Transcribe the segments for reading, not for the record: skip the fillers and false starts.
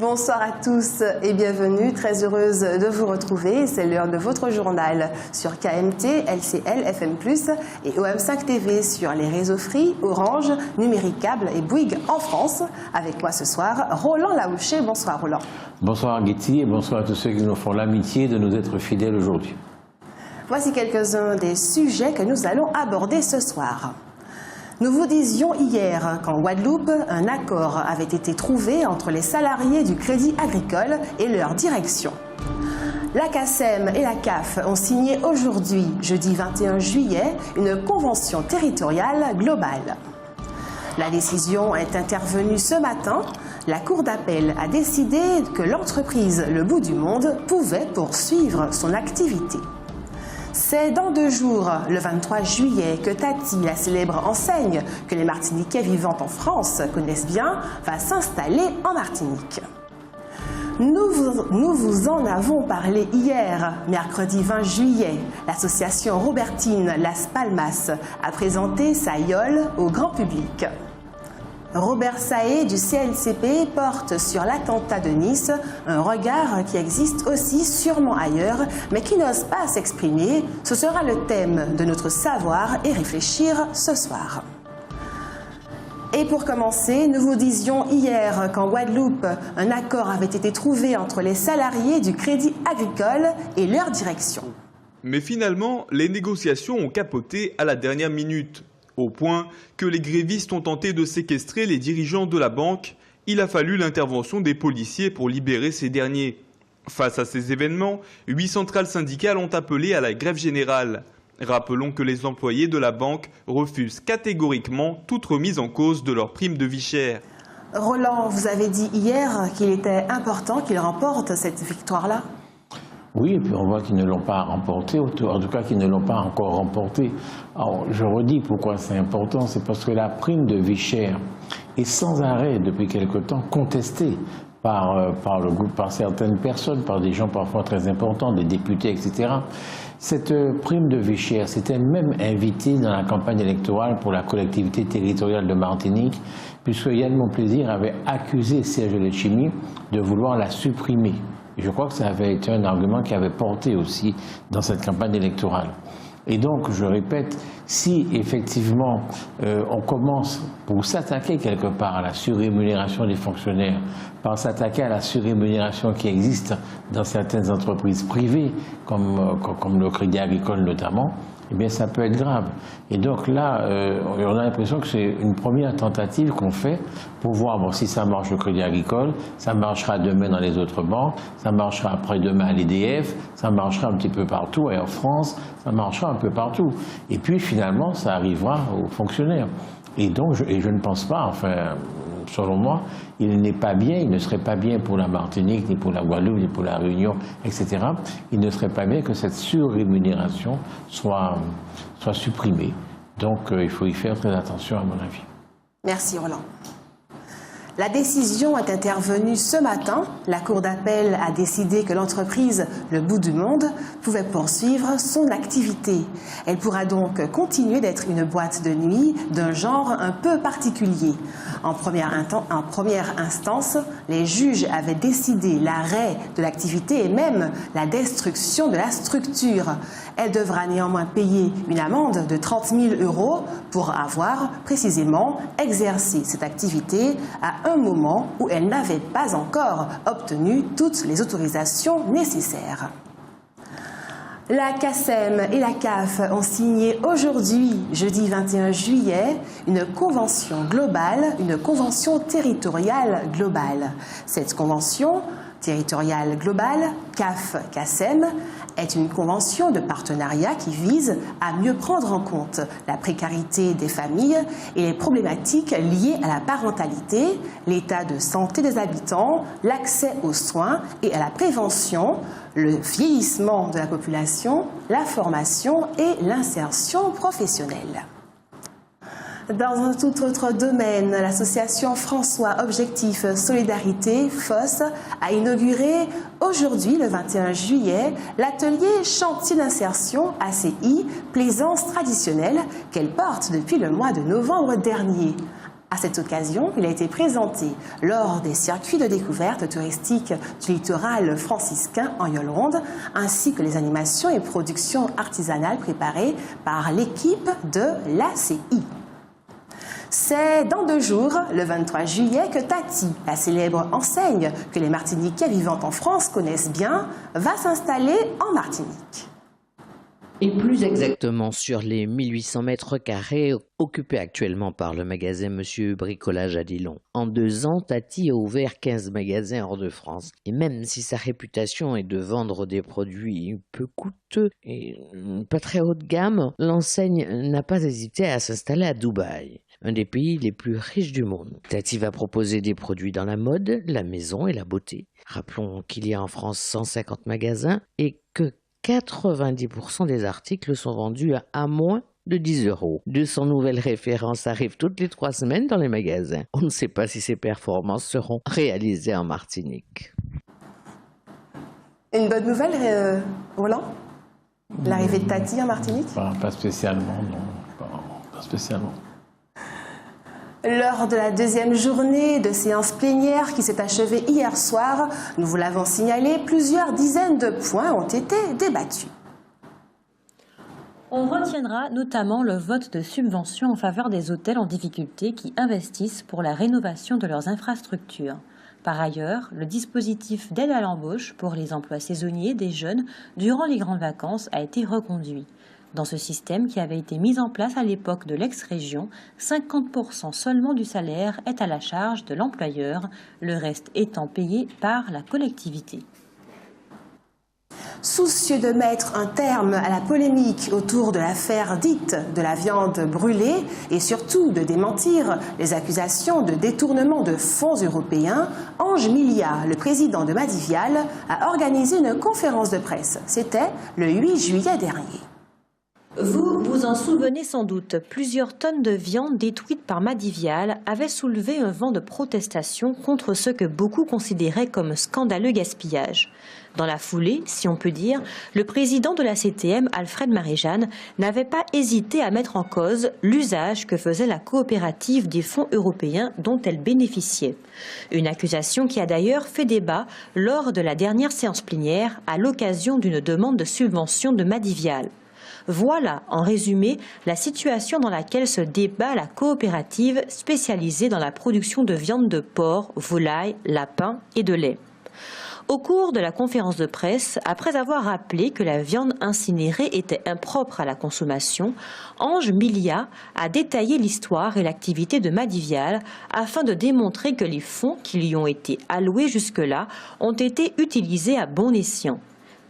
Bonsoir à tous et bienvenue. Très heureuse de vous retrouver. C'est l'heure de votre journal sur KMT, LCL, FM+, et OM5 TV sur les réseaux Free, Orange, Numérique Câble et Bouygues en France. Avec moi ce soir, Roland Laouché. Bonsoir Roland. Bonsoir Guetti et bonsoir à tous ceux qui nous font l'amitié de nous être fidèles aujourd'hui. Voici quelques-uns des sujets que nous allons aborder ce soir. Nous vous disions hier qu'en Guadeloupe, un accord avait été trouvé entre les salariés du Crédit Agricole et leur direction. La CACEM et la CAF ont signé aujourd'hui, jeudi 21 juillet, une convention territoriale globale. La décision est intervenue ce matin. La Cour d'appel a décidé que l'entreprise Le Bout du Monde pouvait poursuivre son activité. C'est dans 2 jours, le 23 juillet, que Tati, la célèbre enseigne que les Martiniquais vivant en France connaissent bien, va s'installer en Martinique. Nous vous en avons parlé hier, mercredi 20 juillet. L'association Robertine Las Palmas a présenté sa yole au grand public. Robert Saé du CNCP porte sur l'attentat de Nice un regard qui existe aussi sûrement ailleurs, mais qui n'ose pas s'exprimer. Ce sera le thème de notre savoir et réfléchir ce soir. Et pour commencer, nous vous disions hier qu'en Guadeloupe, un accord avait été trouvé entre les salariés du Crédit Agricole et leur direction. Mais finalement, les négociations ont capoté à la dernière minute. Au point que les grévistes ont tenté de séquestrer les dirigeants de la banque, il a fallu l'intervention des policiers pour libérer ces derniers. Face à ces événements, 8 centrales syndicales ont appelé à la grève générale. Rappelons que les employés de la banque refusent catégoriquement toute remise en cause de leur prime de vie chère. Roland, vous avez dit hier qu'il était important qu'ils remportent cette victoire-là. Oui, et puis on voit qu'ils ne l'ont pas remporté, en tout cas qu'ils ne l'ont pas encore remporté. Alors, je redis pourquoi c'est important, c'est parce que la prime de vie chère est sans arrêt, depuis quelque temps, contestée par certaines personnes, par des gens parfois très importants, des députés, etc. Cette prime de vie chère s'était même invitée dans la campagne électorale pour la collectivité territoriale de Martinique, puisque Yann Monplaisir avait accusé Serge Letchimy de vouloir la supprimer. Et je crois que ça avait été un argument qui avait porté aussi dans cette campagne électorale. Et donc, je répète, si effectivement on commence pour s'attaquer quelque part à la surrémunération des fonctionnaires, par s'attaquer à la surrémunération qui existe dans certaines entreprises privées, comme le Crédit Agricole notamment, eh bien ça peut être grave. Et donc là, on a l'impression que c'est une première tentative qu'on fait pour voir bon, si ça marche au Crédit Agricole, ça marchera demain dans les autres banques, ça marchera après-demain à l'EDF, ça marchera un petit peu partout, et en France, ça marchera un peu partout. Et puis finalement, ça arrivera aux fonctionnaires. Et donc, je ne pense pas, enfin, selon moi, il n'est pas bien, il ne serait pas bien pour la Martinique, ni pour la Guadeloupe, ni pour la Réunion, etc. Il ne serait pas bien que cette surrémunération soit supprimée. Donc, il faut y faire très attention, à mon avis. Merci Roland. La décision est intervenue ce matin. La Cour d'appel a décidé que l'entreprise Le Bout du Monde pouvait poursuivre son activité. Elle pourra donc continuer d'être une boîte de nuit d'un genre un peu particulier. En première instance, les juges avaient décidé l'arrêt de l'activité et même la destruction de la structure. Elle devra néanmoins payer une amende de 30 000 € pour avoir précisément exercé cette activité à un moment où elle n'avait pas encore obtenu toutes les autorisations nécessaires. La CACEM et la CAF ont signé aujourd'hui, jeudi 21 juillet, une convention globale, une convention territoriale globale. Cette convention territoriale globale, CAF-CACEM, est une convention de partenariat qui vise à mieux prendre en compte la précarité des familles et les problématiques liées à la parentalité, l'état de santé des habitants, l'accès aux soins et à la prévention, le vieillissement de la population, la formation et l'insertion professionnelle. Dans un tout autre domaine, l'association François Objectif Solidarité, FOSS, a inauguré aujourd'hui, le 21 juillet, l'atelier chantier d'insertion ACI Plaisance traditionnelle qu'elle porte depuis le mois de novembre dernier. À cette occasion, il a été présenté lors des circuits de découverte touristique du littoral franciscain en Yolande, ainsi que les animations et productions artisanales préparées par l'équipe de l'ACI. C'est dans 2 jours, le 23 juillet, que Tati, la célèbre enseigne que les Martiniquais vivant en France connaissent bien, va s'installer en Martinique. Et plus exactement sur les 1800 mètres carrés occupés actuellement par le magasin Monsieur Bricolage à Dillon. En 2 ans, Tati a ouvert 15 magasins hors de France. Et même si sa réputation est de vendre des produits peu coûteux et pas très haut de gamme, l'enseigne n'a pas hésité à s'installer à Dubaï, un des pays les plus riches du monde. Tati va proposer des produits dans la mode, la maison et la beauté. Rappelons qu'il y a en France 150 magasins et que 90% des articles sont vendus à moins de 10 €. 200 nouvelles références arrivent toutes les 3 semaines dans les magasins. On ne sait pas si ces performances seront réalisées en Martinique. Une bonne nouvelle, Roland? L'arrivée de Tati en Martinique? Pas spécialement, non. Pas spécialement. Lors de la 2e journée de séance plénière qui s'est achevée hier soir, nous vous l'avons signalé, plusieurs dizaines de points ont été débattus. On retiendra notamment le vote de subventions en faveur des hôtels en difficulté qui investissent pour la rénovation de leurs infrastructures. Par ailleurs, le dispositif d'aide à l'embauche pour les emplois saisonniers des jeunes durant les grandes vacances a été reconduit. Dans ce système qui avait été mis en place à l'époque de l'ex-région, 50% seulement du salaire est à la charge de l'employeur, le reste étant payé par la collectivité. Soucieux de mettre un terme à la polémique autour de l'affaire dite de la viande brûlée et surtout de démentir les accusations de détournement de fonds européens, Ange Milia, le président de Madivial, a organisé une conférence de presse. C'était le 8 juillet dernier. Vous vous en souvenez sans doute, plusieurs tonnes de viande détruites par Madivial avaient soulevé un vent de protestation contre ce que beaucoup considéraient comme scandaleux gaspillage. Dans la foulée, si on peut dire, le président de la CTM, Alfred Marie-Jeanne, n'avait pas hésité à mettre en cause l'usage que faisait la coopérative des fonds européens dont elle bénéficiait. Une accusation qui a d'ailleurs fait débat lors de la dernière séance plénière à l'occasion d'une demande de subvention de Madivial. Voilà, en résumé, la situation dans laquelle se débat la coopérative spécialisée dans la production de viande de porc, volaille, lapin et de lait. Au cours de la conférence de presse, après avoir rappelé que la viande incinérée était impropre à la consommation, Ange Milia a détaillé l'histoire et l'activité de Madivial afin de démontrer que les fonds qui lui ont été alloués jusque-là ont été utilisés à bon escient.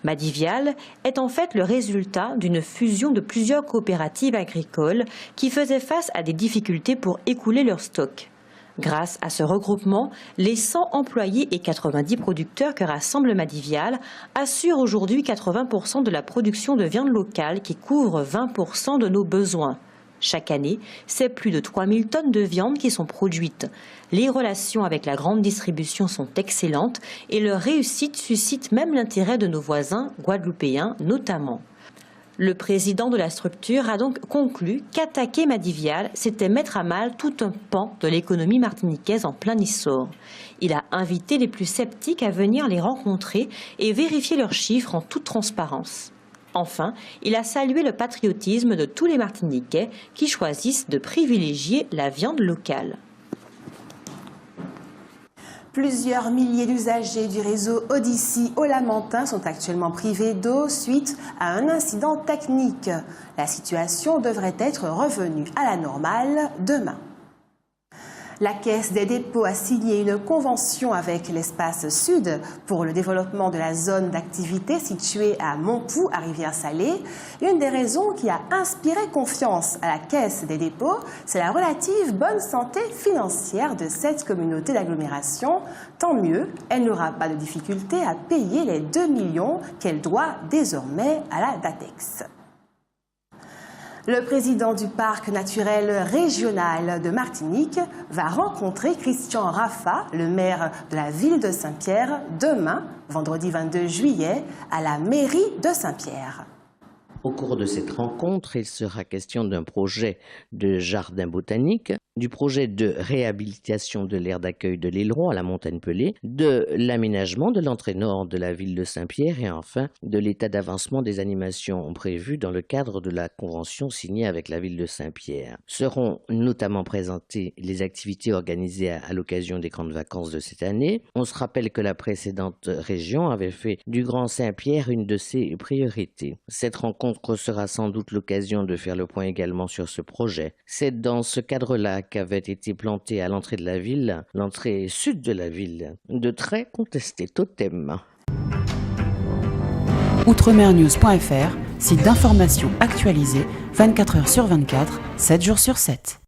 Madivial est en fait le résultat d'une fusion de plusieurs coopératives agricoles qui faisaient face à des difficultés pour écouler leurs stocks. Grâce à ce regroupement, les 100 employés et 90 producteurs que rassemble Madivial assurent aujourd'hui 80% de la production de viande locale qui couvre 20% de nos besoins. Chaque année, c'est plus de 3000 tonnes de viande qui sont produites. Les relations avec la grande distribution sont excellentes et leur réussite suscite même l'intérêt de nos voisins guadeloupéens notamment. Le président de la structure a donc conclu qu'attaquer Madivial, c'était mettre à mal tout un pan de l'économie martiniquaise en plein essor. Il a invité les plus sceptiques à venir les rencontrer et vérifier leurs chiffres en toute transparence. Enfin, il a salué le patriotisme de tous les Martiniquais qui choisissent de privilégier la viande locale. Plusieurs milliers d'usagers du réseau Odyssey au Lamentin sont actuellement privés d'eau suite à un incident technique. La situation devrait être revenue à la normale demain. La Caisse des dépôts a signé une convention avec l'Espace Sud pour le développement de la zone d'activité située à Montpoux, à Rivière-Salée. Une des raisons qui a inspiré confiance à la Caisse des dépôts, c'est la relative bonne santé financière de cette communauté d'agglomération. Tant mieux, elle n'aura pas de difficulté à payer les 2 millions qu'elle doit désormais à la DATEX. Le président du parc naturel régional de Martinique va rencontrer Christian Raffa, le maire de la ville de Saint-Pierre, demain, vendredi 22 juillet, à la mairie de Saint-Pierre. Au cours de cette rencontre, il sera question d'un projet de jardin botanique, du projet de réhabilitation de l'aire d'accueil de l'Aileron à la Montagne-Pelée, de l'aménagement de l'entrée nord de la ville de Saint-Pierre et enfin de l'état d'avancement des animations prévues dans le cadre de la convention signée avec la ville de Saint-Pierre. Seront notamment présentées les activités organisées à l'occasion des grandes vacances de cette année. On se rappelle que la précédente région avait fait du Grand Saint-Pierre une de ses priorités. Cette rencontre sera sans doute l'occasion de faire le point également sur ce projet. C'est dans ce cadre-là qu'avait été planté à l'entrée de la ville, l'entrée sud de la ville, de très contestés totems. Outremernews.fr, site d'information actualisé 24 heures sur 24, 7 jours sur 7.